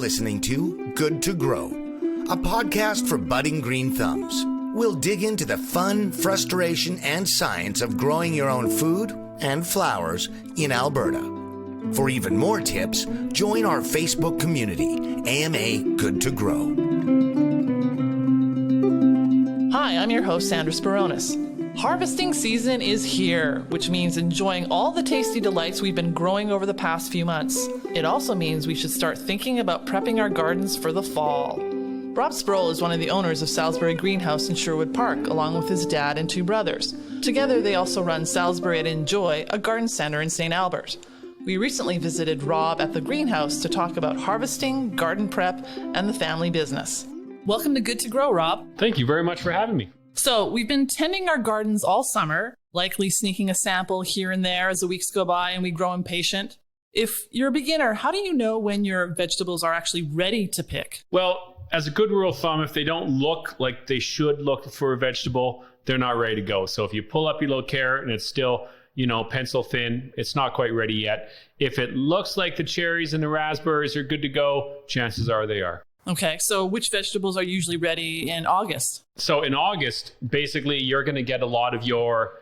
listening to Good to Grow, a podcast for budding green thumbs. We'll dig into the fun, frustration, and science of growing your own food and flowers in Alberta. For even more tips, join our Facebook community, AMA Good to Grow. Hi, I'm your host, Sandra Spironis. Harvesting season is here, which means enjoying all the tasty delights we've been growing over the past few months. It also means we should start thinking about prepping our gardens for the fall. Rob Sproule is one of the owners of Salisbury Greenhouse in Sherwood Park, along with his dad and two brothers. Together, they also run Salisbury at Enjoy, a garden center in St. Albert. We recently visited Rob at the greenhouse to talk about harvesting, garden prep, and the family business. Welcome to Good to Grow, Rob. Thank you very much for having me. So we've been tending our gardens all summer, likely sneaking a sample here and there as the weeks go by and we grow impatient. If you're a beginner, how do you know when your vegetables are actually ready to pick? Well, as a good rule of thumb, if they don't look like they should look for a vegetable, they're not ready to go. So if you pull up your little carrot and it's still, pencil thin, it's not quite ready yet. If it looks like the cherries and the raspberries are good to go, chances are they are. Okay, so which vegetables are usually ready in August? So in August, basically, you're going to get a lot of your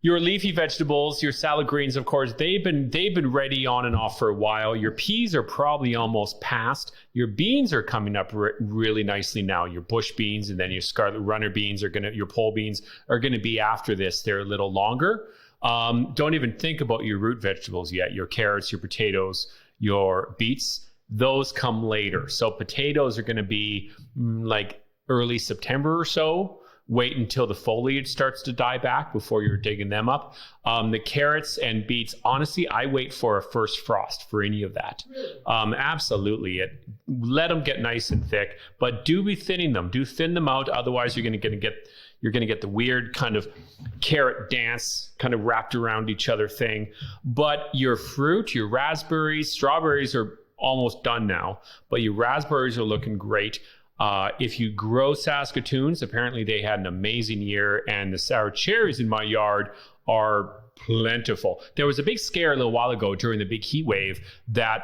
leafy vegetables, your salad greens, of course. They've been ready on and off for a while. Your peas are probably almost past. Your beans are coming up really nicely now. Your bush beans and then your scarlet runner beans your pole beans are going to be after this. They're a little longer. Don't even think about your root vegetables yet. Your carrots, your potatoes, your beets. Those come later. So potatoes are going to be like early September or so. Wait until the foliage starts to die back before you're digging them up. The carrots and beets, honestly, I wait for a first frost for any of that. Absolutely. Let them get nice and thick, but do be thinning them. Do thin them out. Otherwise, you're going to get the weird kind of carrot dance kind of wrapped around each other thing. But your fruit, your raspberries, strawberries are almost done now, but your raspberries are looking great. If you grow Saskatoons, apparently they had an amazing year, and the sour cherries in my yard are plentiful. There was a big scare a little while ago during the big heat wave that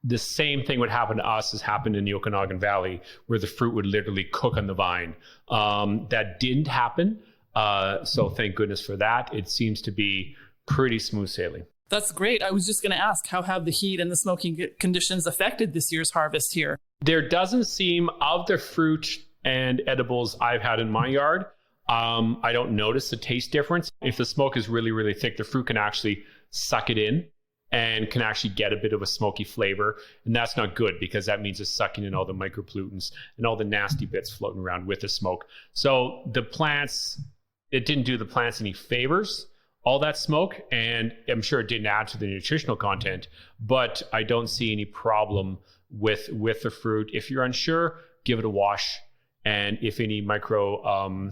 the same thing would happen to us as happened in the Okanagan Valley, where the fruit would literally cook on the vine. That didn't happen, so thank goodness for that. It seems to be pretty smooth sailing. That's great. I was just going to ask, how have the heat and the smoking conditions affected this year's harvest here? There doesn't seem, of the fruit and edibles I've had in my yard, I don't notice a taste difference. If the smoke is really, really thick, the fruit can actually suck it in and can actually get a bit of a smoky flavor. And that's not good because that means it's sucking in all the micropollutants and all the nasty bits floating around with the smoke. So the plants, it didn't do the plants any favors, all that smoke, and I'm sure it didn't add to the nutritional content, but I don't see any problem with the fruit. If you're unsure, give it a wash, and if any micro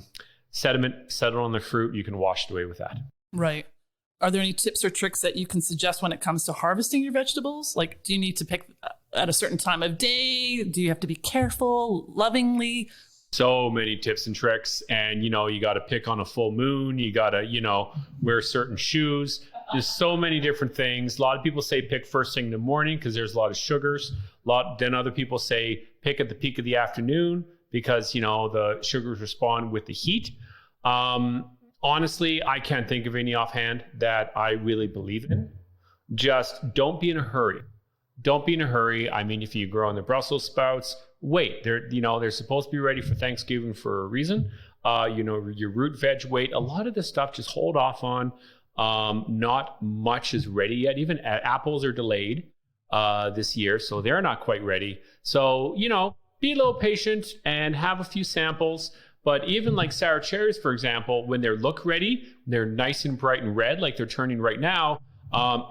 sediment settle on the fruit, you can wash it away with that. Right. Are there any tips or tricks that you can suggest when it comes to harvesting your vegetables? Like, do you need to pick at a certain time of day? Do you have to be careful, lovingly? So many tips and tricks, and you got to pick on a full moon. You got to wear certain shoes. There's so many different things. A lot of people say pick first thing in the morning because there's a lot of sugars. Then other people say pick at the peak of the afternoon because the sugars respond with the heat. Honestly, I can't think of any offhand that I really believe in. Just don't be in a hurry. Don't be in a hurry. I mean, if you grow in the Brussels sprouts, wait. They're supposed to be ready for Thanksgiving for a reason. Your root veg, wait. A lot of this stuff just hold off on. Not much is ready yet. Even apples are delayed this year, so they're not quite ready. So, be a little patient and have a few samples. But even like sour cherries, for example, when they look ready, they're nice and bright and red like they're turning right now.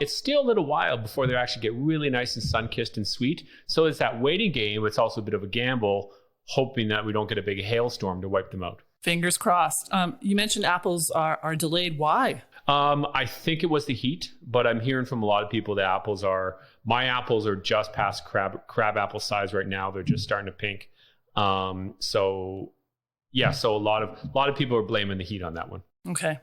It's still a little while before they actually get really nice and sun-kissed and sweet. So it's that waiting game. It's also a bit of a gamble, hoping that we don't get a big hailstorm to wipe them out. Fingers crossed. You mentioned apples are delayed. Why? I think it was the heat, but I'm hearing from a lot of people that my apples are just past crab apple size right now. They're just starting to pink. So a lot of people are blaming the heat on that one. Okay.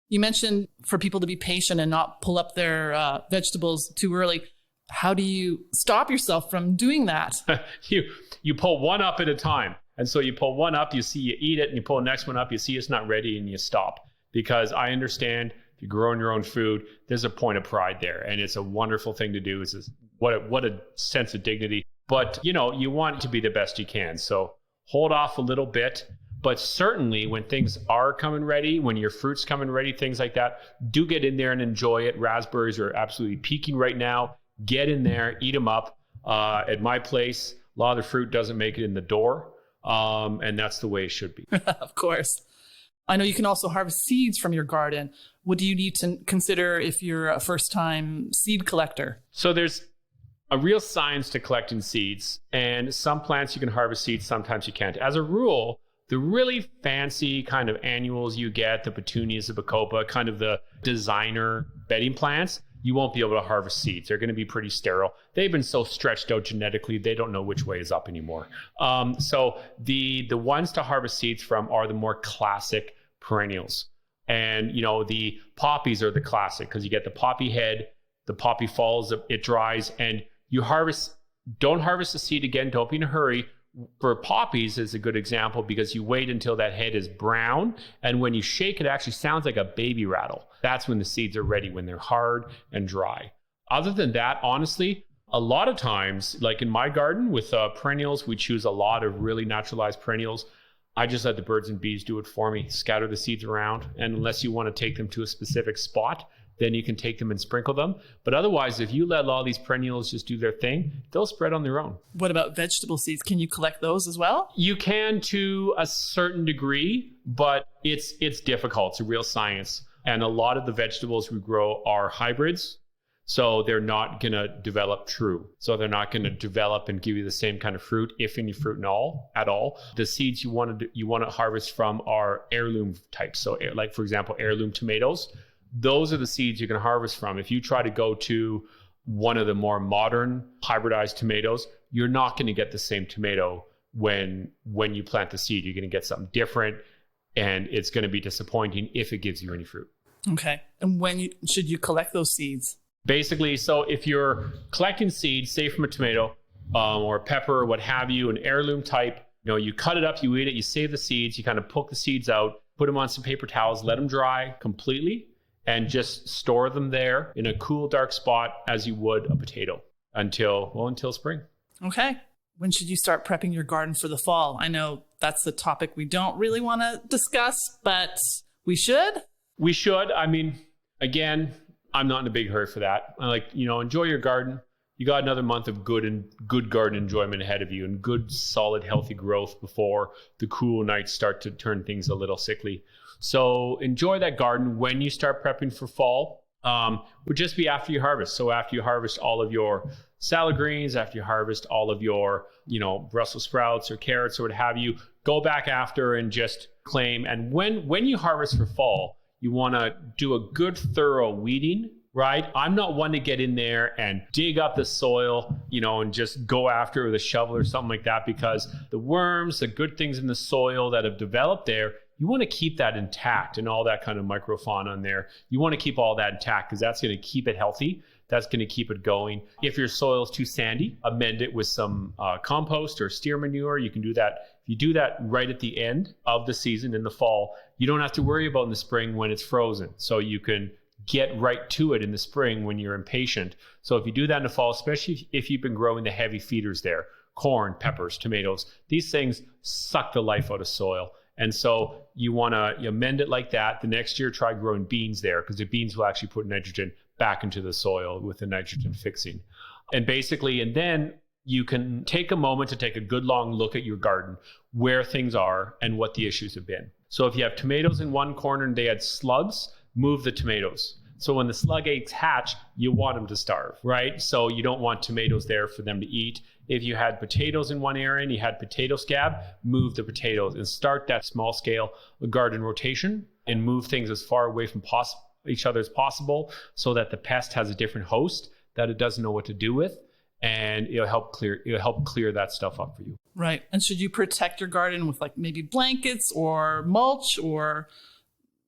You mentioned for people to be patient and not pull up their vegetables too early. How do you stop yourself from doing that? You pull one up at a time. And so you pull one up, you see you eat it, and you pull the next one up, you see it's not ready, and you stop. Because I understand if you're growing your own food, there's a point of pride there. And it's a wonderful thing to do. It's what a sense of dignity. But, you want to be the best you can. So hold off a little bit. But certainly when things are coming ready, when your fruit's coming ready, things like that, do get in there and enjoy it. Raspberries are absolutely peaking right now. Get in there, eat them up. At my place, a lot of the fruit doesn't make it in the door. And that's the way it should be. Of course. I know you can also harvest seeds from your garden. What do you need to consider if you're a first-time seed collector? So there's a real science to collecting seeds. And some plants you can harvest seeds, sometimes you can't. As a rule, the really fancy kind of annuals you get, the petunias, the bacopa, kind of the designer bedding plants, you won't be able to harvest seeds. They're going to be pretty sterile. They've been so stretched out genetically, they don't know which way is up anymore. So the ones to harvest seeds from are the more classic perennials. And, the poppies are the classic because you get the poppy head, the poppy falls, it dries, and you don't harvest the seed again. Don't be in a hurry. For poppies is a good example because you wait until that head is brown, and when you shake it actually sounds like a baby rattle. That's when the seeds are ready, when they're hard and dry. Other than that, honestly, a lot of times, like in my garden with perennials, we choose a lot of really naturalized perennials. I just let the birds and bees do it for me, scatter the seeds around, and unless you want to take them to a specific spot, then you can take them and sprinkle them. But otherwise, if you let all these perennials just do their thing, they'll spread on their own. What about vegetable seeds? Can you collect those as well? You can to a certain degree, but it's difficult. It's a real science. And a lot of the vegetables we grow are hybrids. So they're not going to develop true. So they're not going to develop and give you the same kind of fruit, if any fruit at all. The seeds you want to harvest from are heirloom types. So like, for example, heirloom tomatoes. Those are the seeds you can harvest from. If you try to go to one of the more modern hybridized tomatoes, you're not going to get the same tomato when you plant the seed. You're going to get something different, and it's going to be disappointing if it gives you any fruit. Okay. And when should you collect those seeds? Basically, so if you're collecting seeds, say from a tomato or a pepper or what have you, an heirloom type, you cut it up, you eat it, you save the seeds, you kind of poke the seeds out, put them on some paper towels, let them dry completely, and just store them there in a cool, dark spot as you would a potato until spring. Okay. When should you start prepping your garden for the fall? I know that's the topic we don't really want to discuss, but we should. We should. I mean, again, I'm not in a big hurry for that. I enjoy your garden. You got another month of good garden enjoyment ahead of you and good, solid, healthy growth before the cool nights start to turn things a little sickly. So enjoy that garden when you start prepping for fall. Would just be after you harvest. So after you harvest all of your salad greens, after you harvest all of your, Brussels sprouts or carrots or what have you, go back after and just claim. And when you harvest for fall, you want to do a good thorough weeding, right? I'm not one to get in there and dig up the soil, and just go after it with a shovel or something like that, because the worms, the good things in the soil that have developed there, you want to keep that intact and all that kind of microfauna in there. You want to keep all that intact because that's going to keep it healthy. That's going to keep it going. If your soil is too sandy, amend it with some compost or steer manure. You can do that. If you do that right at the end of the season in the fall, you don't have to worry about in the spring when it's frozen. So you can get right to it in the spring when you're impatient. So if you do that in the fall, especially if you've been growing the heavy feeders there, corn, peppers, tomatoes, these things suck the life out of soil. And so you want to amend it like that. The next year, try growing beans there, because the beans will actually put nitrogen back into the soil with the nitrogen fixing. And then you can take a moment to take a good long look at your garden, where things are and what the issues have been. So if you have tomatoes in one corner and they had slugs, move the tomatoes. So when the slug eggs hatch, you want them to starve, right? So you don't want tomatoes there for them to eat. If you had potatoes in one area and you had potato scab, move the potatoes and start that small scale garden rotation and move things as far away from each other as possible so that the pest has a different host that it doesn't know what to do with, and it'll help clear that stuff up for you. Right. And should you protect your garden with like maybe blankets or mulch or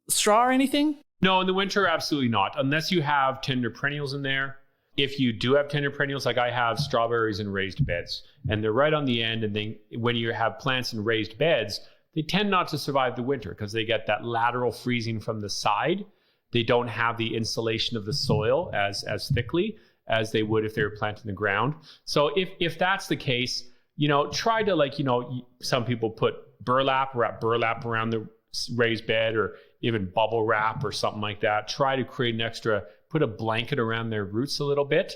straw or anything? No, in the winter, absolutely not. Unless you have tender perennials in there. if you do have tender perennials, like I have strawberries in raised beds, and they're right on the end. And then when you have plants in raised beds, they tend not to survive the winter because they get that lateral freezing from the side. They don't have the insulation of the soil as thickly as they would if they were planted in the ground. So if that's the case, try to some people put wrap burlap around the raised bed, or even bubble wrap or something like that. Try to create put a blanket around their roots a little bit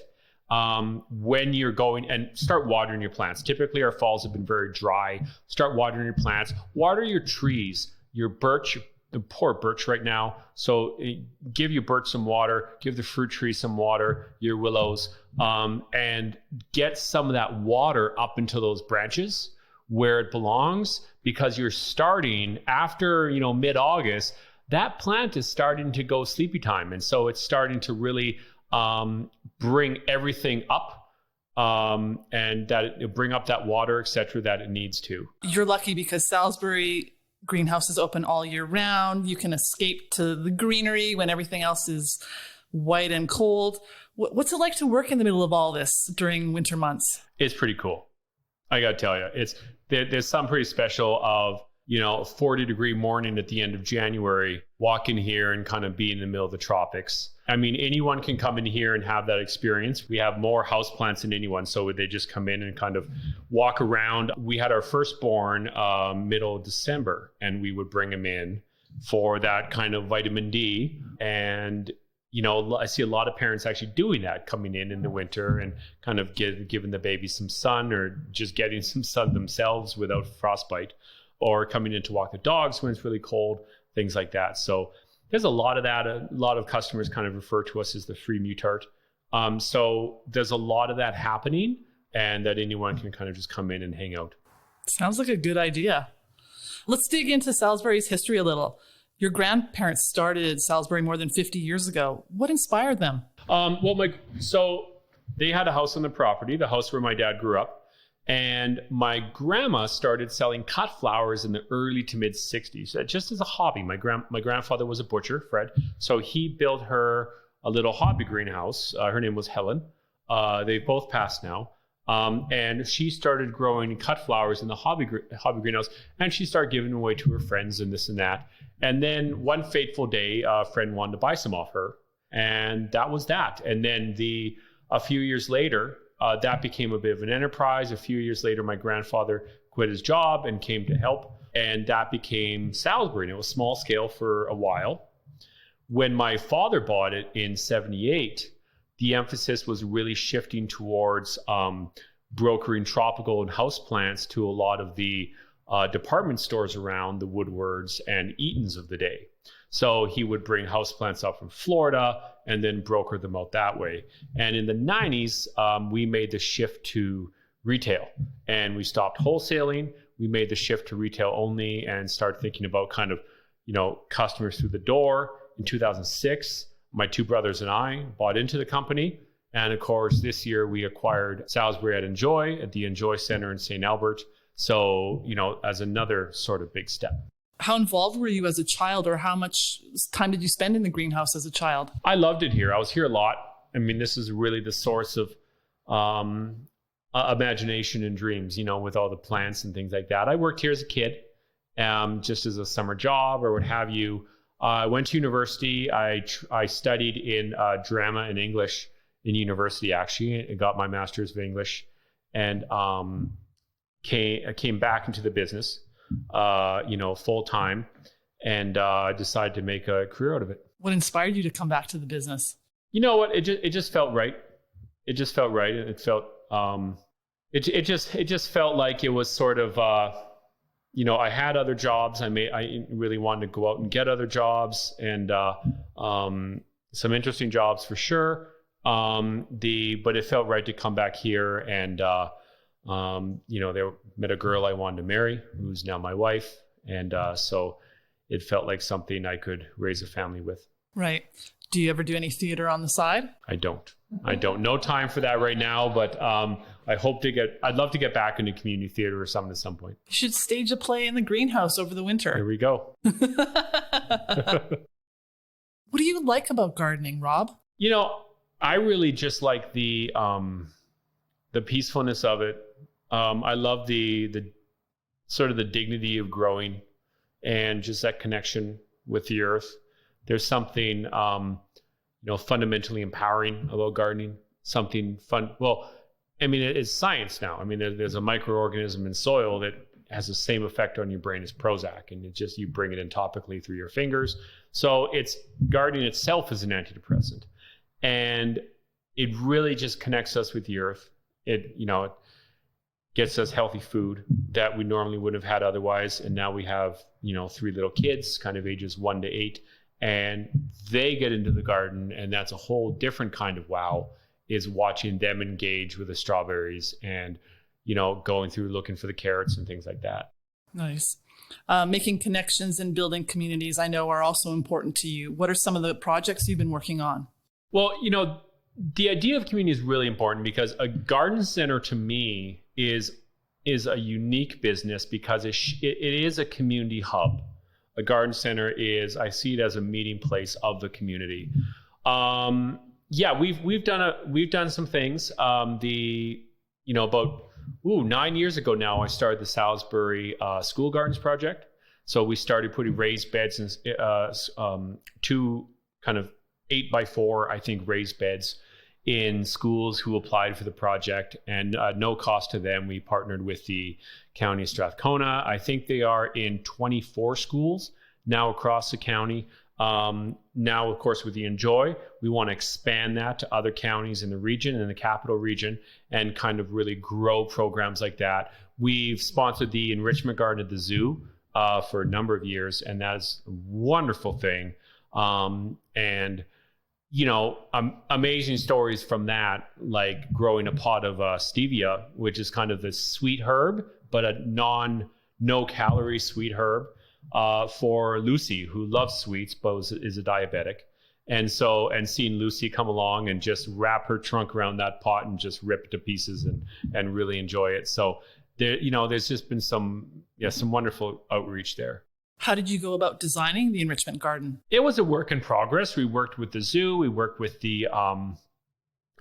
when you're going, and start watering your plants. Typically our falls have been very dry. Start watering your plants, water your trees, your birch, the poor birch right now. So give your birch some water, give the fruit tree some water, your willows, and get some of that water up into those branches where it belongs, because you're starting after, mid-August, that plant is starting to go sleepy time. And so it's starting to really bring everything up, and that it bring up that water, et cetera, that it needs to. You're lucky because Salisbury greenhouse is open all year round. You can escape to the greenery when everything else is white and cold. What's it like to work in the middle of all this during winter months? It's pretty cool. I got to tell you, there's something pretty special of, 40-degree morning at the end of January, walk in here and kind of be in the middle of the tropics. I mean, anyone can come in here and have that experience. We have more houseplants than anyone, so they just come in and kind of walk around. We had our firstborn middle of December, and we would bring him in for that kind of vitamin D. And I see a lot of parents actually doing that, coming in the winter and kind of giving the baby some sun, or just getting some sun themselves without frostbite, or coming in to walk the dogs when it's really cold, things like that. So there's a lot of that. A lot of customers kind of refer to us as the free mutart. So there's a lot of that happening, and that anyone can kind of just come in and hang out. Sounds like a good idea. Let's dig into Salisbury's history a little. Your grandparents started Salisbury more than 50 years ago. What inspired them? So they had a house on the property, the house where my dad grew up. And my grandma started selling cut flowers in the early to mid 60s, just as a hobby. My grandfather was a butcher, Fred. So he built her a little hobby greenhouse. Her name was Helen. They've both passed now. And she started growing cut flowers in the hobby greenhouse, and she started giving them away to her friends and this and that. And then one fateful day, a friend wanted to buy some off her, and that was that. And then a few years later, that became a bit of an enterprise. A few years later, my grandfather quit his job and came to help, and that became Salisbury. And it was small scale for a while. When my father bought it in 78, the emphasis was really shifting towards brokering tropical and houseplants to a lot of the department stores around, the Woodwards and Eatons of the day. So he would bring houseplants up from Florida and then broker them out that way. And in the 90s, we made the shift to retail, and we stopped wholesaling. We made the shift to retail only and started thinking about kind of, customers through the door. In 2006, my two brothers and I bought into the company. And of course, this year we acquired Salisbury at the Enjoy Center in St. Albert. So, as another sort of big step. How involved were you as a child, or how much time did you spend in the greenhouse as a child? I loved it here. I was here a lot. I mean, this is really the source of imagination and dreams, with all the plants and things like that. I worked here as a kid, just as a summer job or what have you. I went to university. I studied in drama and English in university, actually. I got my master's of English, and came back into the business, full time, and decided to make a career out of it. What inspired you to come back to the business? You know what? It just felt right. It just felt right. It felt it just felt like it was sort of I had other jobs. I really wanted to go out and get other jobs, and some interesting jobs for sure. But it felt right to come back here, and there met a girl I wanted to marry, who's now my wife, and so it felt like something I could raise a family with. Right. Do you ever do any theater on the side? I don't. No time for that right now, but I'd love to get back into community theater or something at some point. You should stage a play in the greenhouse over the winter. Here we go. What do you like about gardening, Rob? I really just like the peacefulness of it. I love the sort of the dignity of growing and just that connection with the earth. There's something, fundamentally empowering about gardening. Something fun. Well, I mean, it's science now. I mean, there's a microorganism in soil that has the same effect on your brain as Prozac, and you bring it in topically through your fingers. So gardening itself is an antidepressant, and it really just connects us with the earth. It gets us healthy food that we normally wouldn't have had otherwise. And now we have, 3 little kids, kind of ages 1 to 8, and they get into the garden, and that's a whole different kind of wow, is watching them engage with the strawberries and, going through looking for the carrots and things like that. Nice. Making connections and building communities, I know, are also important to you. What are some of the projects you've been working on? Well, the idea of community is really important because a garden center to me is a unique business because it is a community hub. A garden center I see it as a meeting place of the community. We've done some things. About 9 years ago now, I started the Salisbury School Gardens project. So we started putting raised beds and 2 kind of 8x4, I think, raised beds in schools who applied for the project, and no cost to them. We partnered with the County of Strathcona. I think they are in 24 schools now across the county. Now, of course, with the Enjoy, we want to expand that to other counties in the region, in the capital region, and kind of really grow programs like that. We've sponsored the enrichment garden at the zoo for a number of years, and that is a wonderful thing. Amazing stories from that, like growing a pot of stevia, which is kind of this sweet herb, but a no calorie sweet herb for Lucy, who loves sweets, but is a diabetic. And seeing Lucy come along and just wrap her trunk around that pot and just rip it to pieces and really enjoy it. So there's just been some wonderful outreach there. How did you go about designing the enrichment garden? It was a work in progress. We worked with the zoo. We worked with the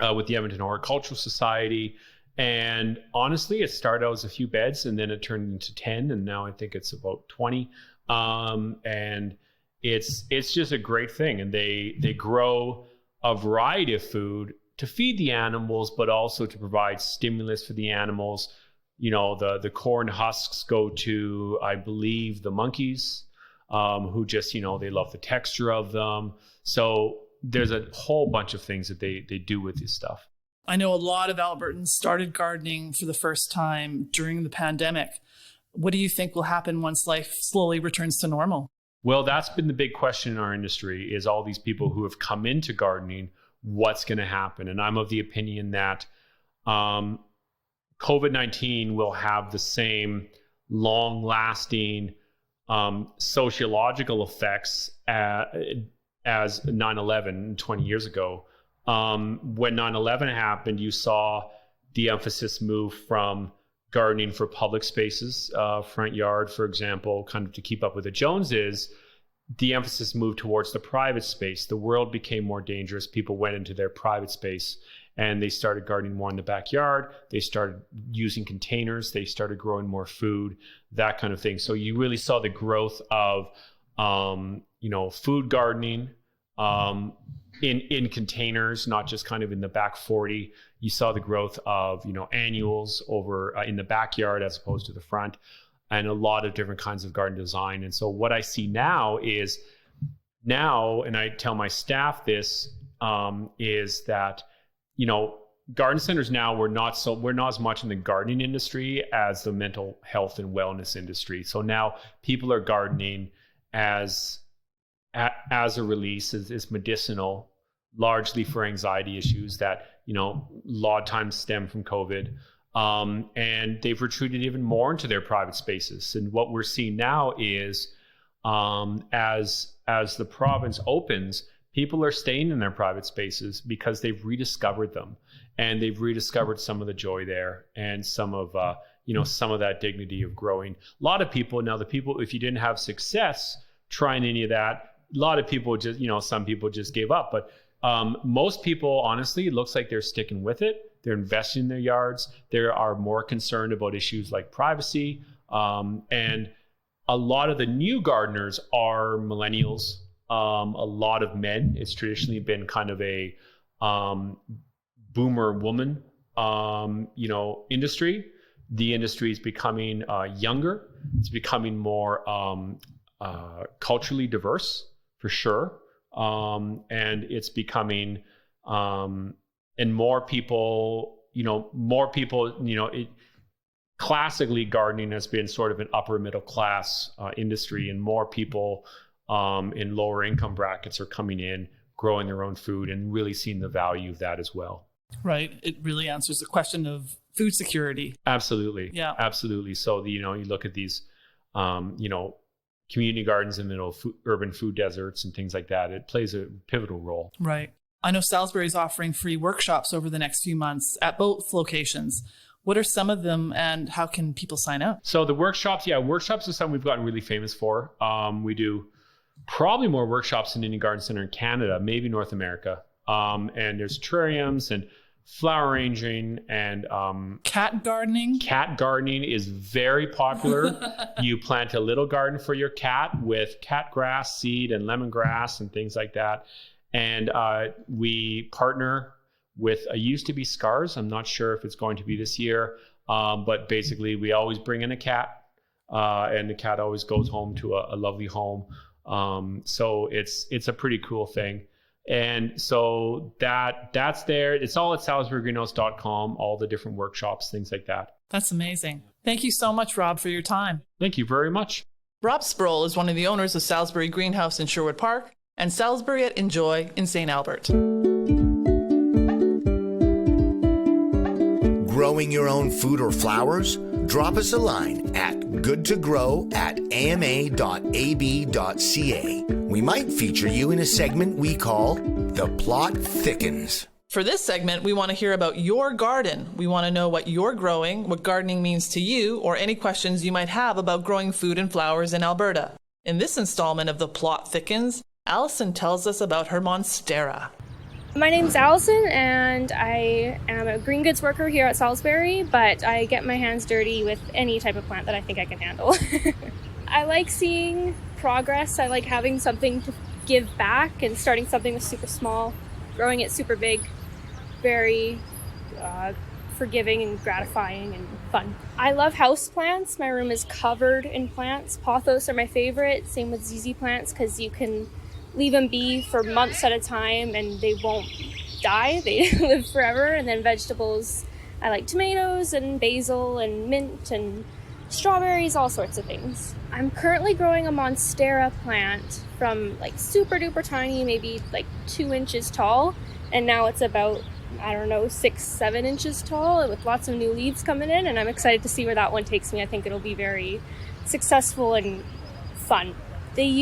Edmonton Horticultural Society. And honestly, it started out as a few beds, and then it turned into 10, and now I think it's about 20. And it's just a great thing. And they grow a variety of food to feed the animals, but also to provide stimulus for the animals. The corn husks go to, I believe, the monkeys, who just, they love the texture of them. So there's a whole bunch of things that they do with this stuff. I know a lot of Albertans started gardening for the first time during the pandemic. What do you think will happen once life slowly returns to normal? Well, that's been the big question in our industry, is all these people who have come into gardening, what's going to happen? And I'm of the opinion that COVID-19 will have the same long-lasting sociological effects as 9/11 20 years ago. When 9/11 happened, you saw the emphasis move from gardening for public spaces, front yard, for example, kind of to keep up with the Joneses. The emphasis moved towards the private space. The world became more dangerous. People went into their private space, and they started gardening more in the backyard. They started using containers. They started growing more food, that kind of thing. So you really saw the growth of, food gardening in containers, not just kind of in the back 40. You saw the growth of, annuals over in the backyard as opposed to the front, and a lot of different kinds of garden design. And so what I see now, and I tell my staff this, is that, garden centers now, we're not as much in the gardening industry as the mental health and wellness industry. So now people are gardening as a release, is medicinal, largely for anxiety issues that, a lot of times stem from COVID. And they've retreated even more into their private spaces. And what we're seeing now is, as the province opens, people are staying in their private spaces because they've rediscovered them, and they've rediscovered some of the joy there and some of that dignity of growing. A lot of people now, if you didn't have success trying any of that, a lot of people just, some people just gave up. But Most people, honestly, it looks like they're sticking with it. They're investing in their yards. They are more concerned about issues like privacy. And a lot of the new gardeners are millennials, a lot of men. It's traditionally been kind of a boomer woman, industry. The industry is becoming younger. It's becoming more culturally diverse, for sure. And it's becoming, and more people, classically gardening has been sort of an upper middle class industry, and more people in lower income brackets are coming in, growing their own food, and really seeing the value of that as well. Right. It really answers the question of food security. Absolutely. Yeah. Absolutely. So, you look at these, community gardens in the middle of urban food deserts and things like that. It plays a pivotal role. Right. I know Salisbury is offering free workshops over the next few months at both locations. What are some of them, and how can people sign up? So the workshops is something we've gotten really famous for. We do probably more workshops than any garden center in Canada, maybe North America. And there's terrariums and flower arranging and cat gardening. Cat gardening is very popular. You plant a little garden for your cat with cat grass seed and lemongrass and things like that. And we partner with used to be Scars. I'm not sure if it's going to be this year, but basically we always bring in a cat, and the cat always goes home to a lovely home. So it's a pretty cool thing. And so that's there. It's all at salisburygreenhouse.com, all the different workshops, things like that. That's amazing. Thank you so much, Rob, for your time. Thank you very much. Rob Sproule is one of the owners of Salisbury Greenhouse in Sherwood Park and Salisbury at Enjoy in St. Albert. Growing your own food or flowers? Drop us a line at goodtogrow@ama.ab.ca. We might feature you in a segment we call The Plot Thickens. For this segment, we want to hear about your garden. We want to know what you're growing, what gardening means to you, or any questions you might have about growing food and flowers in Alberta. In this installment of The Plot Thickens, Allison tells us about her Monstera. My name's Allison, and I am a green goods worker here at Salisbury, but I get my hands dirty with any type of plant that I think I can handle. I like seeing progress. I like having something to give back and starting something that's super small, growing it super big, very forgiving and gratifying and fun. I love house plants. My room is covered in plants. Pothos are my favorite, same with ZZ plants, because you can leave them be for months at a time and they won't die. They live forever. And then vegetables, I like tomatoes and basil and mint and strawberries, all sorts of things. I'm currently growing a Monstera plant from like super duper tiny, maybe like 2 inches tall, and now it's about 6-7 inches tall with lots of new leaves coming in, and I'm excited to see where that one takes me. I think it'll be very successful and fun. They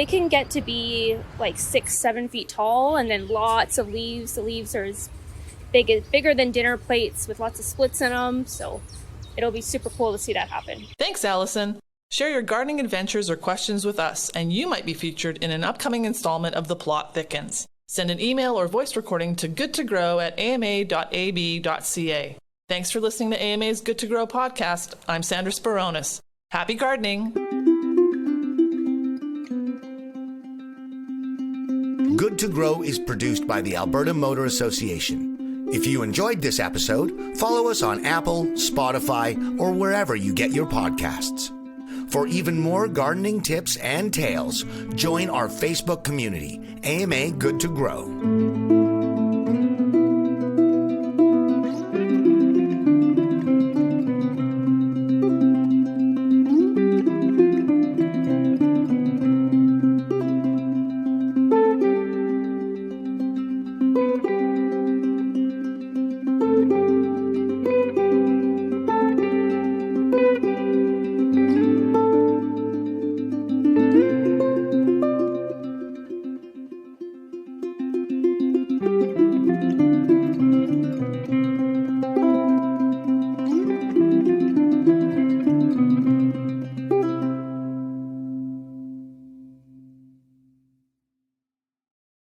can get to be like 6-7 feet tall, and then lots of leaves. The leaves are bigger than dinner plates with lots of splits in them. So it'll be super cool to see that happen. Thanks, Allison. Share your gardening adventures or questions with us, and you might be featured in an upcoming installment of The Plot Thickens. Send an email or voice recording to goodtogrow@ama.ab.ca. Thanks for listening to AMA's Good to Grow podcast. I'm Sandra Spironis. Happy gardening. Good to Grow is produced by the Alberta Motor Association. If you enjoyed this episode, follow us on Apple, Spotify, or wherever you get your podcasts. For even more gardening tips and tales, join our Facebook community, AMA Good to Grow.